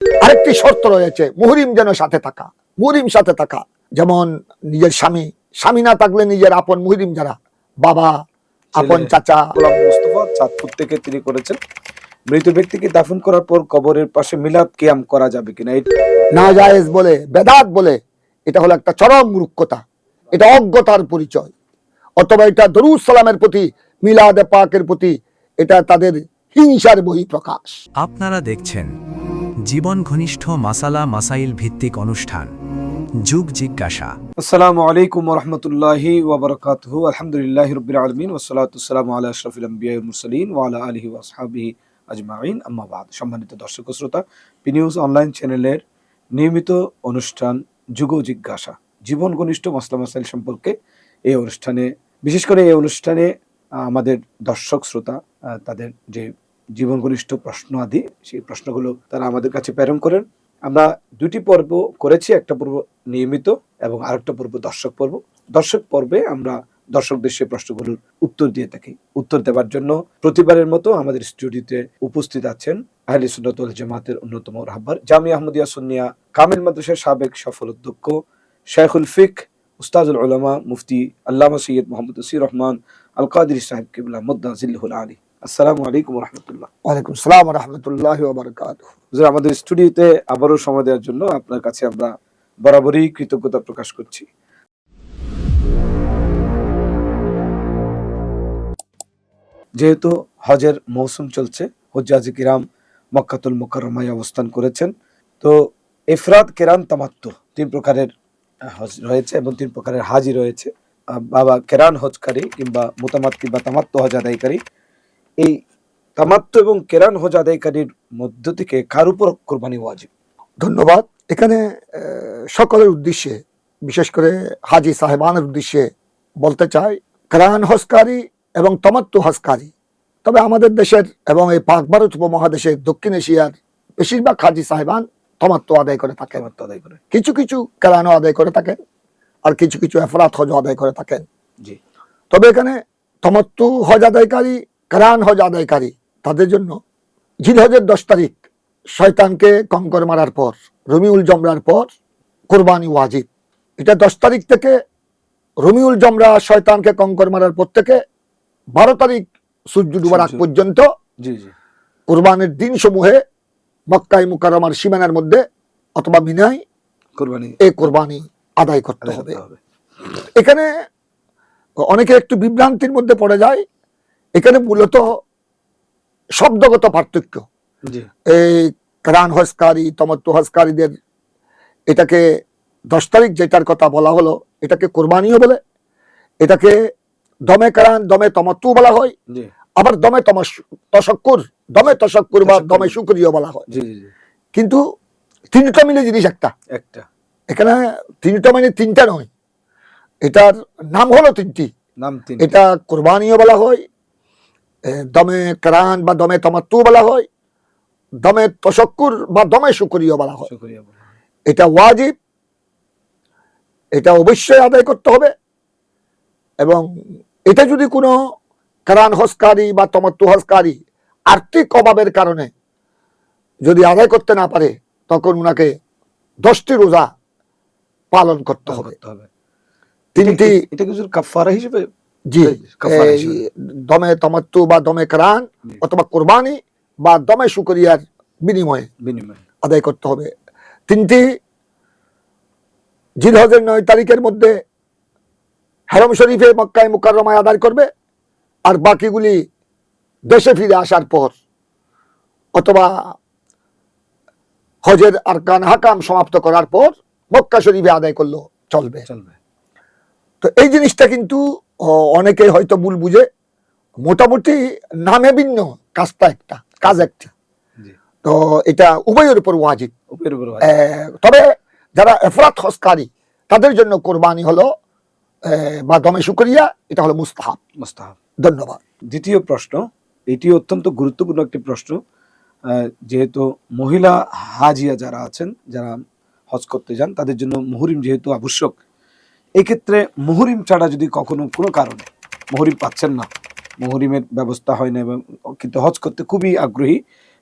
আরেকটি শর্ত রয়েছে, মুহরিম যেন সাথে থাকা, মুহরিম সাথে থাকা, যেমন নিজের স্বামী না থাকলে নিজের আপন মুহরিম যারা বাবা, আপন চাচা। গোলাম মুস্তফা চাঁদপুর থেকে তিনি করেছেন, মৃত ব্যক্তিকে দাফন করার পর কবরের পাশে মিলাদ কিয়াম করা যাবে কিনা? নাজায়েজ বলে, বেদাত বলে, এটা হলো একটা চরম মূর্খতা, এটা অজ্ঞতার পরিচয়। অথবা এটা দরুদ সালামের প্রতি, মিলাদে পাকের প্রতি এটা তাদের হিংসার বহিঃপ্রকাশ। আপনারা দেখছেন জীবন ঘনিষ্ঠ মাসালা মাসাইল ভিত্তিক অনুষ্ঠান যুগ জিজ্ঞাসা। আসসালামু আলাইকুম ওয়া রাহমাতুল্লাহি ওয়া বারাকাতুহু। আলহামদুলিল্লাহি রাব্বিল আলামিন ওয়া সলাতু ওয়াসসালামু আলা আশরাফিল আমবিয়া ওয়াল মুরসালিন ওয়া আলা আলিহি ওয়া আসহাবিহি আজমাইন, আম্মা বাদ। সম্মানিত দর্শক ও শ্রোতা, পি নিউজ অনলাইন চ্যানেলের নিয়মিত অনুষ্ঠান যুগ জিজ্ঞাসা, জীবন ঘনিষ্ঠ মাসলা মাসাইল সম্পর্কে এই অনুষ্ঠানে, বিশেষ করে এই অনুষ্ঠানে আমাদের দর্শক শ্রোতা তাদের যে জীবন ঘনিষ্ঠ প্রশ্ন আদি, সেই প্রশ্নগুলো তারা আমাদের কাছে প্রেরণ করেন। আমরা দুটি পর্ব করেছি, একটা পর্ব নিয়মিত এবং আরেকটা পর্ব দর্শক পর্ব। দর্শক পর্বে আমরা দর্শকদের সেই প্রশ্নগুলোর উত্তর দিয়ে থাকি। উত্তর দেওয়ার জন্য প্রতিবারের মতো আমাদের স্টুডিওতে উপস্থিত আছেন আহলে সুন্নাত ওয়াল জামাতের অন্যতম রাহবার, জামিয়া আহমদিয়া সুন্নিয়া কামিল মাদ্রাসার সাবেক সফল অধ্যক্ষ, শাইখুল ফিক, উস্তাজুল উলামা, মুফতি আল্লামা সৈয়দ মোহাম্মদ আসির রহমান আল কাদরি সাহেব কিবলা মুদ্দা জিল্লুল আলী। আসসালামু আলাইকুম ওয়া রাহমাতুল্লাহ। ওয়ালাইকুম আসসালাম ওয়া রাহমাতুল্লাহি ওয়া বারাকাতুহু। হুজুর, আমাদের স্টুডিওতে আবারও সময় দেওয়ার জন্য আপনার কাছে আমরা বরাবরই কৃতজ্ঞতা প্রকাশ করছি। যেহেতু হজের মৌসুম চলছে, হুজ্জাজে কিরাম মক্কাতুল মুকাররমায় অবস্থান করেছেন, তো ইফরাদ, কিরান, তামাত্তু তিন প্রকারের হজ রয়েছে এবং তিন প্রকারের হাজি রয়েছে। বাবা কিরান হজকারী কিংবা মুতামাত্তি বা তামাত্তু হজ আদায়কারী, এই তামাত্তু এবং কিরান হজ আদায়কারীর মধ্য থেকে কার উপর কুরবানি ওয়াজিব? ধন্যবাদ। এখানে সকলের উদ্দেশ্যে, বিশেষ করে হাজি সাহেবানের উদ্দেশ্যে বলতে চাই, কিরান হজকারী এবং তামাত্তু হজকারী, তবে আমাদের দেশের এবং এই পাক ভারত উপমহাদেশের দক্ষিণ এশিয়ার বেশিরভাগ হাজি সাহেবান তামাত্তু আদায় করে থাকেন। তামাত্তু আদায় করে, কিছু কিছু কিরানও আদায় করে থাকেন, আর কিছু কিছু ইফরাদ হজ আদায় করে থাকেন। জি। তবে এখানে তামাত্তু হজ আদায়কারী, কিরান হজ আদায়কারী, তাদের জন্য জিলহজের 10 তারিখ শয়তানকে কঙ্কর মারার পর, রমিউল জমরার পর কোরবানি ওয়াজিব। এটা 10 তারিখ থেকে, রমিউল জমরা শয়তানকে কঙ্কর মারার পর থেকে 12 তারিখ সূর্য ডুবার আগ পর্যন্ত জি জি কোরবানির দিন সমূহে মক্কায় মুকাররমার সীমানার মধ্যে অথবা মিনায় কুরবানি এই কোরবানি আদায় করতে হবে। এখানে অনেকে একটু বিভ্রান্তির মধ্যে পড়ে যায়। এখানে মূলত শব্দগত পার্থক্য। জি। এই কিরান হজকারী, তামাত্তু হজকারীদের এটাকে 10 তারিখ যেটার কথা বলা হলো, এটাকে কোরবানিও বলে, এটাকে দমে কিরান, দমে তামাত্তু বলা হয়, জি আবার দমে তশাক্কুর, দমে তশাক্কুর বা দমে শুকরিয়া বলা হয়। জি জি। কিন্তু তিনটা মিলে জিনিস একটা। এখানে তিনটা মানে তিনটা নয়, এটার নাম হলো তিনটি। নাম তিন। এটা কোরবানিও বলা হয়, দমে কিরান বা দমে তামাত্তু বলা হয়, দমে তশাক্কুর বা দমে শুকরিয়া বলা হয়। এটা ওয়াজিব, এটা অবশ্যই আদায় করতে হবে। এবং এটা যদি কোনো কিরান হজকারী বা তামাত্তু হজকারী আর্থিক অভাবের কারণে যদি আদায় করতে না পারে, তখন উনাকে 10টি রোজা পালন করতে হবে। তিনটি, এটা কি কাফারা হিসেবে? জি, দমে তামাত্তু বা দমে কিরান অথবা কোরবানি বা দমে শুকরিয়ার বিনিময়ে আদায় করতে হবে। তিনটি জিলহজের 9 তারিখের মধ্যে হারম শরীফে মক্কায় মুকাররমায় আদায় করবে, আর বাকিগুলি দেশে ফিরে আসার পর অথবা হজের আরকান হাকাম সমাপ্ত করার পর মক্কা শরীফে আদায় করলেও চলবে। তো এই জিনিসটা কিন্তু অনেকে হয়তো ভুল বুঝে, মোটামুটি নামে ভিন্ন, কাজটা একটা, কাজ একটা। তো এটা উভয়ের উপর ওয়াজিব। তবে যারা ইফরাত হজকারী, তাদের জন্য কোরবানি হলো বা দমে শুকরিয়া, এটা হলো মুস্তাহাব। ধন্যবাদ। দ্বিতীয় প্রশ্ন, এটি অত্যন্ত গুরুত্বপূর্ণ একটি প্রশ্ন। যেহেতু মহিলা হাজিয়া যারা আছেন, যারা হজ করতে যান, তাদের জন্য মুহরিম যেহেতু আবশ্যক, এক্ষেত্রে মুহরিম ছাড়া যদি কখনো কোনো কারণে মুহরিম পাচ্ছেন না, মুহরিমের ব্যবস্থা হয় না, এবং কিন্তু হজ করতে খুবই আগ্রহী,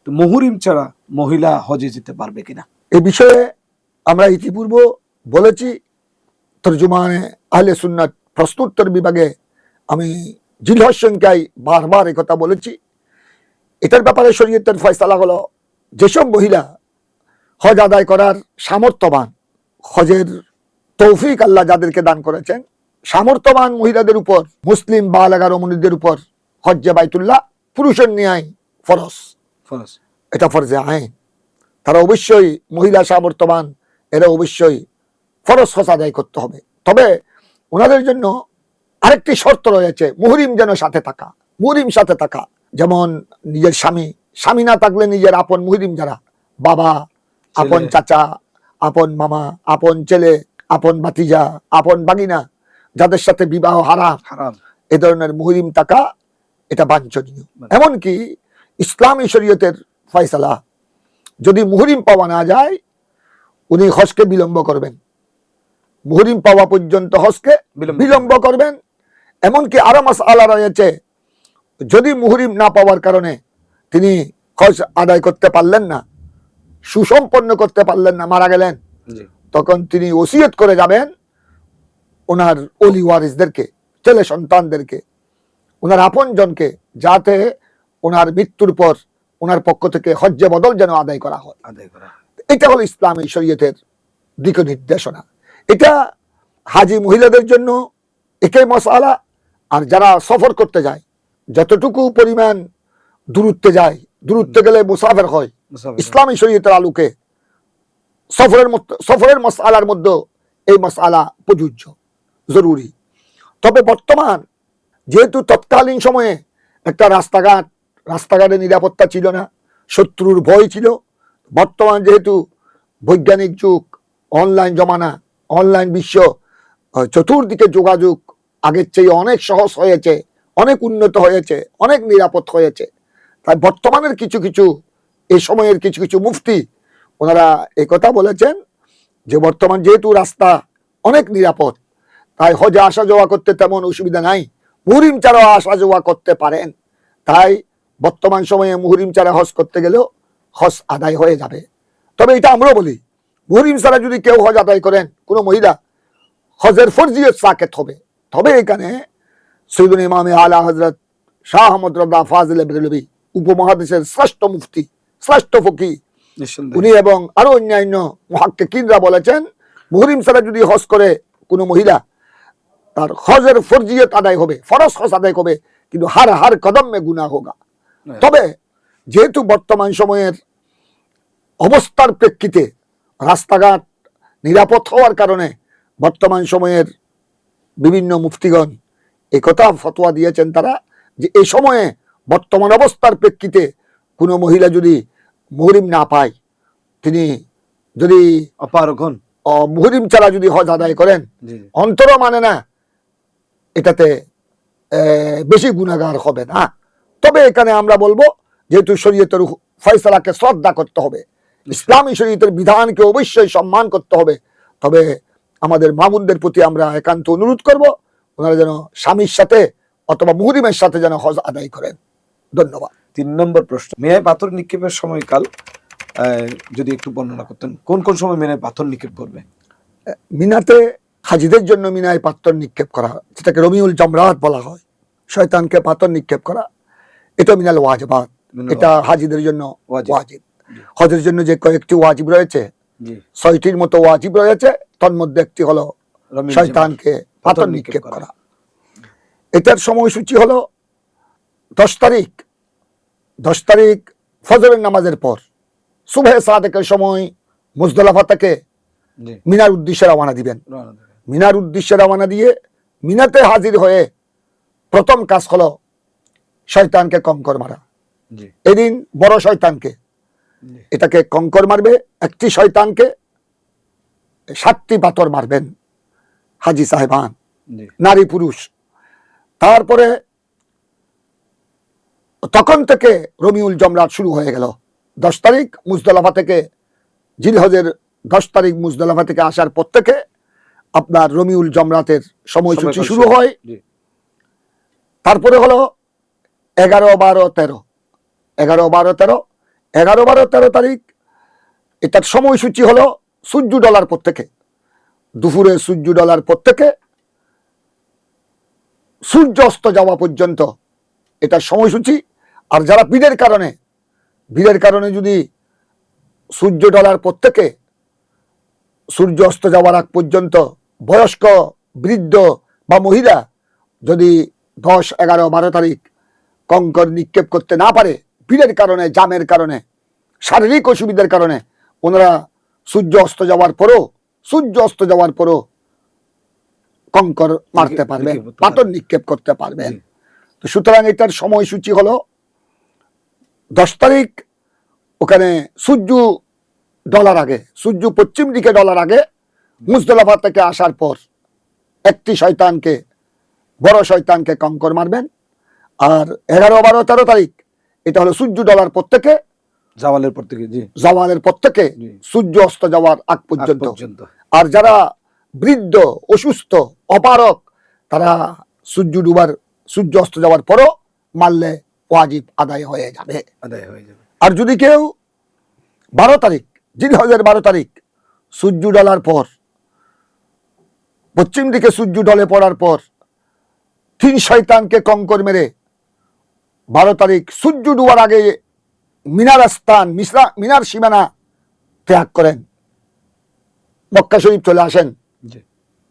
তো মুহরিম ছাড়া মহিলা হজে যেতে পারবে কিনা? এ বিষয়ে আমরা ইতিপূর্ব বলেছি, তর্জুমানে আহলে সুন্নাত প্রশ্নোত্তর বিভাগে আমি জিলহজ সংখ্যায় বারবার কথা বলেছি। এটার ব্যাপারে শরীয়তের ফয়সালা হলো, যেসব মহিলা হজ আদায় করার সামর্থ্যবান, হজের তৌফিক আল্লাহ যাদেরকে দান করেছেন, সামর্থ্যবান মহিলাদের উপর, মুসলিম বালাগা রমণীদের উপর হজ্জে বাইতুল্লাহ পুরুষের ন্যায় ফরজ, এটা ফরজে আইন। তারা অবশ্যই, মহিলা সামর্থ্যবান এরা অবশ্যই ফরজ হজ আদায় করতে হবে। তবে ওনাদের জন্য আরেকটি শর্ত রয়েছে, মুহরিম যেন সাথে থাকা। মুহরিম সাথে থাকা, যেমন নিজের স্বামী না থাকলে নিজের আপন মুহরিম যারা, বাবা, আপন চাচা, আপন মামা, আপন ছেলে, আপন ভাতিজা, আপন বাগিনা, যাদের সাথে বিবাহ হারাম, এ ধরনের মুহরিম থাকা এটা বাঞ্ছনীয়। এমনকি ইসলামী শরীয়তের ফয়সালা, যদি মুহরিম পাওয়া না যায় উনি হজকে বিলম্ব করবেন, মুহরিম পাওয়া পর্যন্ত হজকে বিলম্ব করবেন। এমনকি আরো মাসআলা রয়েছে, যদি মুহরিম না পাওয়ার কারণে তিনি হজ আদায় করতে পারলেন না, সুসম্পন্ন করতে পারলেন না, মারা গেলেন, তখন তিনি ওসিয়ত করে যাবেন ওনার ওলি ওয়ারিসদেরকে, ছেলে সন্তানদেরকে, ওনার আপন জনকে, যাতে ওনার মৃত্যুর পর ওনার পক্ষ থেকে হজ্জে বদল যেন আদায় করা হয়। এটা হলো ইসলামী শরীয়তের দিক নির্দেশনা। এটা হাজি মহিলাদের জন্য একই মাসআলা। আর যারা সফর করতে যায়, যতটুকু পরিমাণ দূরত্বে যায়, দূরত্বে গেলে মুসাফির হয়, ইসলামী শরীয়তের আলোকে সফরের মাসআলার মধ্যে এই মাসআলা প্রযোজ্য, জরুরি। তবে বর্তমান যেহেতু তৎকালীন সময়ে একটা রাস্তাঘাটে নিরাপত্তা ছিল না, শত্রুর ভয় ছিল। বর্তমান যেহেতু বৈজ্ঞানিক যুগ, অনলাইন জমানা, অনলাইন বিশ্ব, চতুর্দিকে যোগাযোগ আগের চেয়ে অনেক সহজ হয়েছে, অনেক উন্নত হয়েছে, অনেক নিরাপদ হয়েছে। তাই বর্তমানের এই সময়ের কিছু কিছু মুফতি ওনারা এই কথা বলেছেন যে বর্তমান যেহেতু রাস্তা অনেক নিরাপদ, তাই হজে আসা যাওয়া করতে তেমন অসুবিধা নাই, মুহরিম ছাড়াও আসা যাওয়া করতে পারেন। তাই বর্তমান সময়ে মুহরিম ছাড়া হজ করতে গেলেও হজ আদায় হয়ে যাবে। তবে এটা আমরা বলি, মুহরিম ছাড়া যদি কেউ হজ আদায় করেন, কোনো মহিলা, হজের ফরজিয়ত সাকেত হবে। তবে এখানে সৈয়দুল ইমামে আলা হযরত শাহ আহমদ রদা ফাজিল বেরেলভী, উপমহাদেশের শ্রেষ্ঠ মুফতি, শ্রেষ্ঠ ফকি, উনি এবং আরো অন্যান্য মুহাক্কিকিনরা বলেছেন, মুহরিম ছাড়া যদি হজ করে কোনো মহিলা, তার হজের ফরজিয়ত আদায় হবে, ফরজ হজ আদায় হবে, কিন্তু হার কদমে গুনাহ হোগা। তবে যেহেতু বর্তমান সময়ের অবস্থার প্রেক্ষিতে রাস্তাঘাট নিরাপদ হওয়ার কারণে বর্তমান সময়ের বিভিন্ন মুফতিগণ একথা ফতোয়া দিয়েছেন তারা, যে এই সময়ে বর্তমান অবস্থার প্রেক্ষিতে কোনো মহিলা যদি মুহরিম না পায়, তিনি যদি মুহরিম ছাড়া যদি হজ আদায় করেন, অন্তর মানে না, এটাতে বেশি গুনাহগার হবে না। তবে এখানে আমরা বলবো, যেহেতু শরীয়তের ফয়সালাকে শ্রদ্ধা করতে হবে, ইসলামী শরীয়তের বিধানকে অবশ্যই সম্মান করতে হবে। তবে আমাদের মা বোনদের প্রতি আমরা একান্ত অনুরোধ করব, ওনারা যেন স্বামীর সাথে অথবা মুহরিমের সাথে যেন হজ আদায় করেন। ধন্যবাদ। 3 নম্বর প্রশ্ন, মেয়ে পাথর নিক্ষেপের সময়কাল যদি একটু বর্ণনা করতেন, কোন কোন সময় মেয়ে পাথর নিক্ষেপ করবে? মিনাতে হাজিদের জন্য মিনায় পাথর নিক্ষেপ করা, যেটাকে রমিউল জামরাত বলা হয়, শয়তানকে পাথর নিক্ষেপ করা, এটা মিনাল ওয়াজিবাত, এটা হাজিদের জন্য ওয়াজিব। হজের জন্য যে কয়েকটি ওয়াজিব রয়েছে, 6টির মতো ওয়াজিব রয়েছে, তার মধ্যে একটি হলো শয়তানকে পাথর নিক্ষেপ করা। এটার সময়সূচি হলো 10 তারিখ ফজরের নামাজের পর সুবহে সাদেকের সময় মুজদালিফা থেকে মিনার উদ্দেশ্যে রওনা দিবেন। মিনার উদ্দেশ্যে রওনা দিয়ে মিনাতে হাজির হয়ে প্রথম কাজ হলো শয়তানকে কঙ্কর মারা। এদিন বড় শয়তানকে, এটাকে কঙ্কর মারবে, একটি শয়তানকে 7টি পাথর মারবেন হাজি সাহেবান, নারী পুরুষ। তারপরে তখন থেকে রমিউল জমরাত শুরু হয়ে গেল। 10 তারিখ মুজদালিফা থেকে, জিলহজের 10 তারিখ মুজদালিফা থেকে আসার পর থেকে আপনার রমিউল জমরাতের সময়সূচি শুরু হয়। তারপরে হলো 11, 12, 13, 11, 12, 13 তারিখ এটার সময়সূচি হলো সূর্য ডলার পর থেকে, দুপুরে সূর্য ডলার পর থেকে সূর্য অস্ত যাওয়া পর্যন্ত এটা সময়সূচি। আর যারা ভিড়ের কারণে যদি সূর্য ডলার পর থেকে সূর্য অস্ত যাওয়ার আগ পর্যন্ত বয়স্ক, বৃদ্ধ বা মহিলা যদি 10, 11, 12 তারিখ কঙ্কর নিক্ষেপ করতে না পারে, ভিড়ের কারণে, জামের কারণে, শারীরিক অসুবিধার কারণে, ওনারা সূর্য অস্ত যাওয়ার পরও কঙ্কর মারতে পারবেন, পাথর নিক্ষেপ করতে পারবেন। তো সুতরাং এটার সময়সূচি হলো 10 তারিখ ওখানে সূর্য ডলার আগে, সূর্য পশ্চিম দিকে ডলার আগে মুজদলিফা থেকে আসার পর একটি শয়তানকে, বড় শয়তানকে কঙ্কর মারবেন। আর 11, 12, 13 তারিখ এটা হলো সূর্য ডলার পর থেকে, জাওয়ালের পর থেকে সূর্য অস্ত যাওয়ার আগ পর্যন্ত। আর যারা বৃদ্ধ, অসুস্থ, অপারক, তারা সূর্য অস্ত যাওয়ার পরও মারলে ওয়াজিব আদায় হয়ে যাবে। আর যদি কেউ 12 তারিখ, জিলহজের 12 তারিখ সূর্য ডলার পর, পশ্চিম দিকে সূর্য ডলে পড়ার পর 3 শয়তানকে কঙ্কর মেরে 12 তারিখ সূর্য ডুবার আগে মিনার সীমানা ত্যাগ করেন, মক্কা শরীফ চলে আসেন,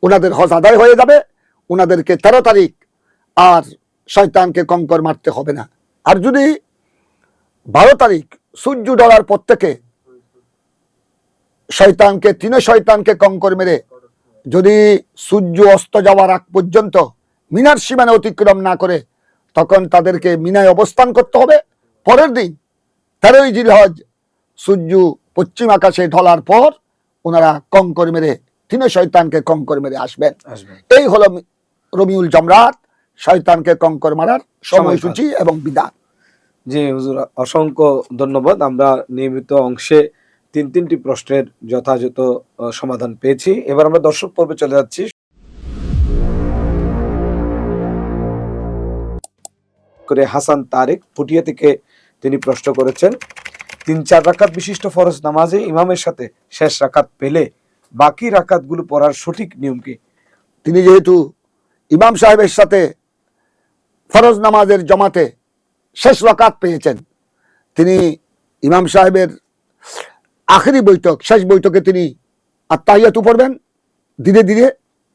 ওনাদের হজ আদায় হয়ে যাবে। ওনাদেরকে 13 তারিখ আর শয়তানকে কঙ্কর মারতে হবে না। আর যদি 12 তারিখ সূর্য ডলার পর থেকে তিন শয়তানকে কঙ্কর মেরে যদি সূর্য অস্ত যাওয়ার আগ পর্যন্ত মিনার সীমানা অতিক্রম না করে, তখন তাদেরকে মিনায় অবস্থান করতে হবে। পরের দিন 13ই জিলহজ সূর্য পশ্চিম আকাশে ঢলার পর ওনারা কঙ্কর মেরে, 3 শয়তানকে কঙ্কর মেরে আসবেন। এই হলো রবিউল জমরাত, শয়তানকে কঙ্কর মারার সময়সূচি এবং বিধান। জি হুজুর, অসংখ্য ধন্যবাদ। আমরা নিয়মিত অংশে 3টি প্রশ্নের যথাযথ সমাধান পেয়েছি। এবার আমরা দর্শক পর্বে চলে যাচ্ছি। করে হাসান তারেক পুটিয়া থেকে তিনি প্রশ্ন করেছেন, 3-4 রাকাত বিশিষ্ট ফরজ নামাজে ইমামের সাথে শেষ রাকাত পেলে বাকি রাকাতগুলো পড়ার সঠিক নিয়ম কি? তিনি যেহেতু ইমাম সাহেবের সাথে ফরজ নামাজের জমাতে শেষ রাকাত পেয়েছেন, তিনি ইমাম সাহেবের আখেরি বৈঠক, শেষ বৈঠকে তিনি আত্তাহিয়াতু পড়বেন। ধীরে ধীরে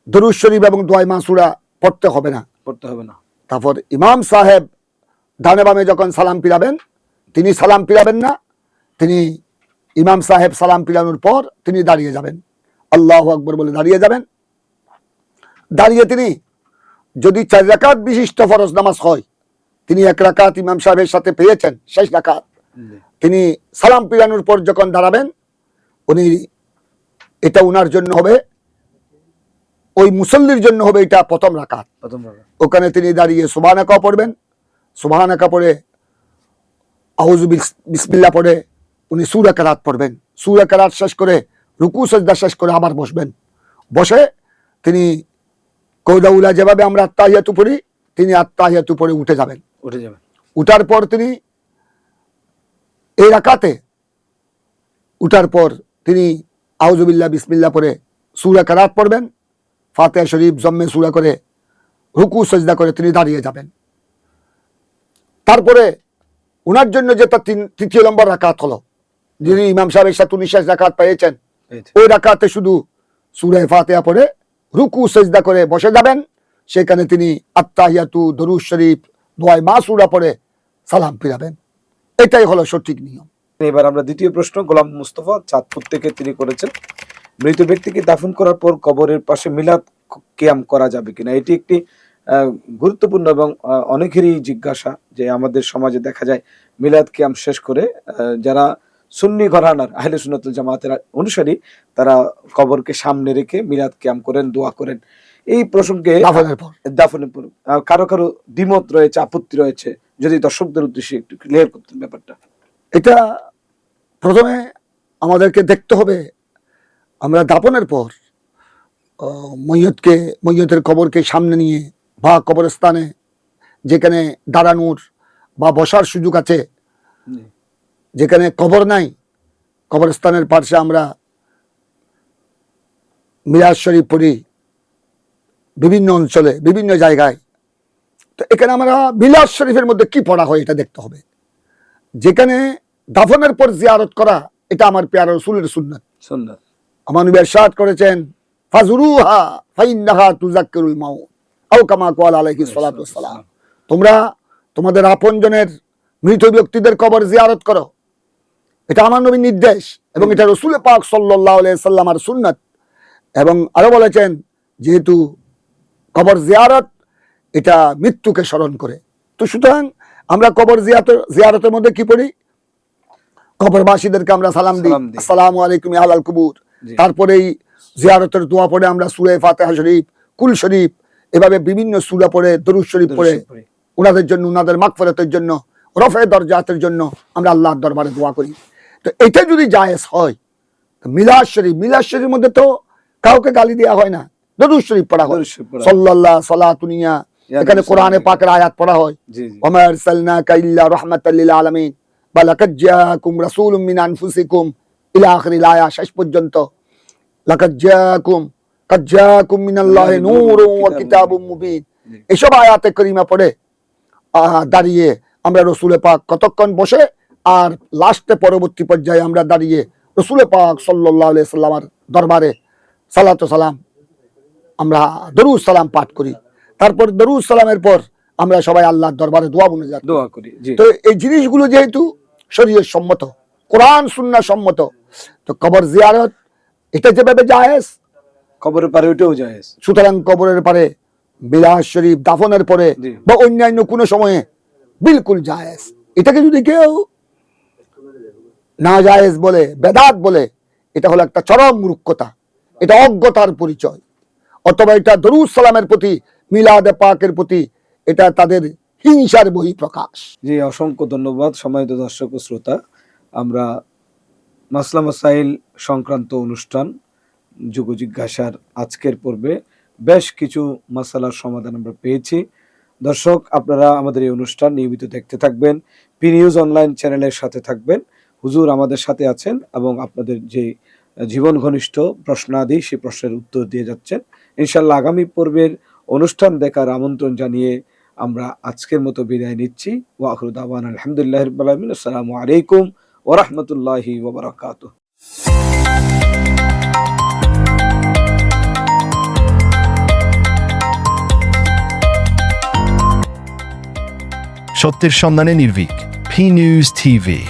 দরুদ শরীফ এবং দোয়া মাসুরা পড়তে হবে না। তারপর ইমাম সাহেব ডানে বামে যখন সালাম ফিরাবেন, তিনি সালাম ফিরাবেন না, তিনি ইমাম সাহেব সালাম ফিরানোর পর তিনি দাঁড়িয়ে যাবেন, আল্লাহু আকবার বলে দাঁড়িয়ে যাবেন। দাঁড়িয়ে তিনি যদি 4 রাকাত বিশিষ্ট ফরজ নামাজ হয়, তিনি 1 রাকাত ইমাম সাহেবের সাথে পেয়েছেন, শেষ রাকাত, তিনি সালাম ফিরানোর পর যখন দাঁড়াবেন, এটা উনার জন্য হবে, ওই মুসল্লির জন্য হবে এটা প্রথম রাকাত। ওখানে তিনি দাঁড়িয়ে সুবহানাকা পড়বেন, সুবহানাকা পড়ে আউযু বিসমিল্লাহ পড়ে উনি সূরা কেরাত পড়বেন। সূরা কেরাত শেষ করে রুকু সিজদা শেষ করে আবার বসবেন। বসে তিনি কওদাউলা যেভাবে আমরা আত্তাহিয়াতু পড়ি, তিনি আত্তাহিয়াতু পড়ে উঠে যাবেন। উঠার পর তিনি এই রাকাতে উঠার পর তিনি আউযু বিল্লাহ বিসমিল্লাহ পড়ে সূরা কেরাত পড়বেন, ফাতিহা শরীফ জম্মে সূরা করে রুকু সিজদা করে তিনি দাঁড়িয়ে যাবেন। তারপরে উনার জন্য যেটা 3য় নম্বর রাকাত হলো, যিনি ইমাম সাহেবের সাথে 19 রাকাত পেয়েছেন, ওই রাকাতে শুধু সূরা ফাতিহা পড়ে রুকু সিজদা করে বসে যাবেন। সেখানে তিনি আত্তাহিয়াতু, দরুদ শরীফ, দোয়া মাসুরা পড়ে সালাম ফিরাবেন। এটাই হলো সঠিক নিয়ম। এবার আমরা দ্বিতীয় প্রশ্ন গোলাম মুস্তফা চাঁদপুর থেকে তিনি করেছেন, মৃত ব্যক্তিকে দাফন করার পর কবরের পাশে মিলাদ কিয়াম করা যাবে কিনা? এটি একটি গুরুত্বপূর্ণ এবং অনেকেরই জিজ্ঞাসা, যে আমাদের সমাজে দেখা যায় মিলাদ কিয়াম শেষ করে যারা সুন্নি ঘরানার আহলে সুন্নাতুল জামাতের অনুসারী, তারা কবরকে সামনে রেখে মিলাদ কিয়াম করেন, দোয়া করেন। এই প্রসঙ্গে দাফনের পর কারো কারো দ্বিমত রয়েছে, আপত্তি রয়েছে, যদি দর্শকদের উদ্দেশ্যে একটু ক্লিয়ার করতেন ব্যাপারটা। এটা প্রথমে আমাদেরকে দেখতে হবে, আমরা দাফনের পর মইয়তের কবরকে সামনে নিয়ে বা কবরস্থানে যেখানে দাঁড়ানোর বা বসার সুযোগ আছে, যেখানে কবর নাই, কবরস্থানের পাশে আমরা মিলাদ শরীফ পড়ি বিভিন্ন অঞ্চলে, বিভিন্ন জায়গায়। তো এখানে আমরা মিলাদ শরীফের মধ্যে কি পড়া হয় এটা দেখতে হবে। যেখানে দাফনের পর জিয়ারত করা, এটা আমার প্যারা রাসূলের সুন্নাত। সুন্নাত। আমার নবী ইরশাদ করেছেন, ফাজুরুহা ফাইন্নাহা তুযাক্কিরুল মাউত আও কামা ক্বালা আলাইহিস সালাতু ওয়াসসালাম। তোমরা তোমাদের আপনজনের মৃত ব্যক্তিদের কবর জিয়ারত করো, এটা আমার নবীর নির্দেশ এবং এটা রাসূল পাক সাল্লাল্লাহু আলাইহি সাল্লামের সুন্নাত। এবং আরো বলেছেন, যেহেতু কবর জিয়ারত এটা মৃত্যুকে স্মরণ করে, তো সুতরাং আমরা কবর জিয়ারতের মধ্যে কি পড়ি? কবরবাসীদেরকে আমরা সালাম দিই, আসসালামু আলাইকুম ইয়া আহলাল কুবুর। তারপরেই জিয়ারতের দোয়া পড়ে আমরা সূরা ফাতিহা শরীফ, কুল শরীফ, এভাবে বিভিন্ন সূরা পড়ে, দরুদ শরীফ পড়ে ওনাদের জন্য, ওনাদের মাগফিরাতের জন্য, রফে দরজাতের জন্য আমরা আল্লাহর দরবারে দোয়া করি। তো এটা যদি জায়েজ হয়, তো মিলাদ শরীফের মধ্যে তো কাউকে গালি দেওয়া হয় না, দরুদ শরীফ পড়া হয়, সাল্লাল্লাহু সালাতুনিয়া, এখানে কোরআনে পাকের আয়াত পড়া হয়, ওয়া মা আরসালনাকা ইল্লা রাহমাতাল লিল আলামিন বা লাকাদ জাআকুম রাসূলুম মিন আনফুসিকুম ইলা আখিরিল আয়াত, শেষ পর্যন্ত। লাকাদ জাআকুম মিনাল্লাহি নূরুন ওয়া কিতাবুম মুবিন, এসব আয়াতে কারিমা পড়ে দাঁড়িয়ে আমরা রাসূল পাক কতক্ষণ বসে, আর লাস্টে পরবর্তী পর্যায়ে আমরা দাঁড়িয়ে রাসূল পাক সাল্লাল্লাহু আলাইহি সাল্লামের দরবারে সালাতু সালাম, আমরা দরুদ সালাম পাঠ করি। তারপর দরুদ সালামের পর আমরা সবাই আল্লাহর দরবারে দোয়া করি। তো এই জিনিসগুলো যেহেতু শরীয়ত সম্মত, কোরআন সুন্নাহ সম্মত, তো কবর জিয়ারত এটা যেভাবে জায়েজ, কবরের পারে ওটাও জায়েজ। সুতরাং কবরের পারে মিলাদ শরীফ দাফনের পরে বা অন্যান্য কোনো সময়ে বিলকুল জায়েজ। এটাকে যদি কেউ না জায়েজ বলে, বেদাত বলে, এটা হলো একটা চরম মূর্খতা, এটা অজ্ঞতার পরিচয়। অথবা এটা দরুদ সালামের প্রতি, মিলাদে পাকের প্রতি এটা তাদের হিংসার বহিঃপ্রকাশ। জি, অসংখ্য ধন্যবাদ সম্মানিত দর্শক ও শ্রোতা। আমরা মাসলা মাসাইল সংক্রান্ত অনুষ্ঠান যুগ জিজ্ঞাসার আজকের পর্বে বেশ কিছু মাসালার সমাধান আমরা পেয়েছি। দর্শক, আপনারা আমাদের এই অনুষ্ঠান নিয়মিত দেখতে থাকবেন, পি নিউজ অনলাইন চ্যানেলের সাথে থাকবেন। হুজুর আমাদের সাথে আছেন এবং আপনাদের যে জীবন ঘনিষ্ঠ প্রশ্নাদি, সেই প্রশ্নের উত্তর দিয়ে যাচ্ছেন। ইনশাআল্লাহ আগামী পর্বের অনুষ্ঠান দেখার আমন্ত্রণ জানিয়ে আমরা আজকের মতো বিদায় নিচ্ছি। ওয়া আখিরু দাওয়ানা আলহামদুলিল্লাহি রাব্বিল আলামিন। আসসালামু আলাইকুম ওয়া রাহমাতুল্লাহি ওয়া বারাকাতুহু। সত্যের সন্ধানে নির্ভীক, পি নিউজ টিভি।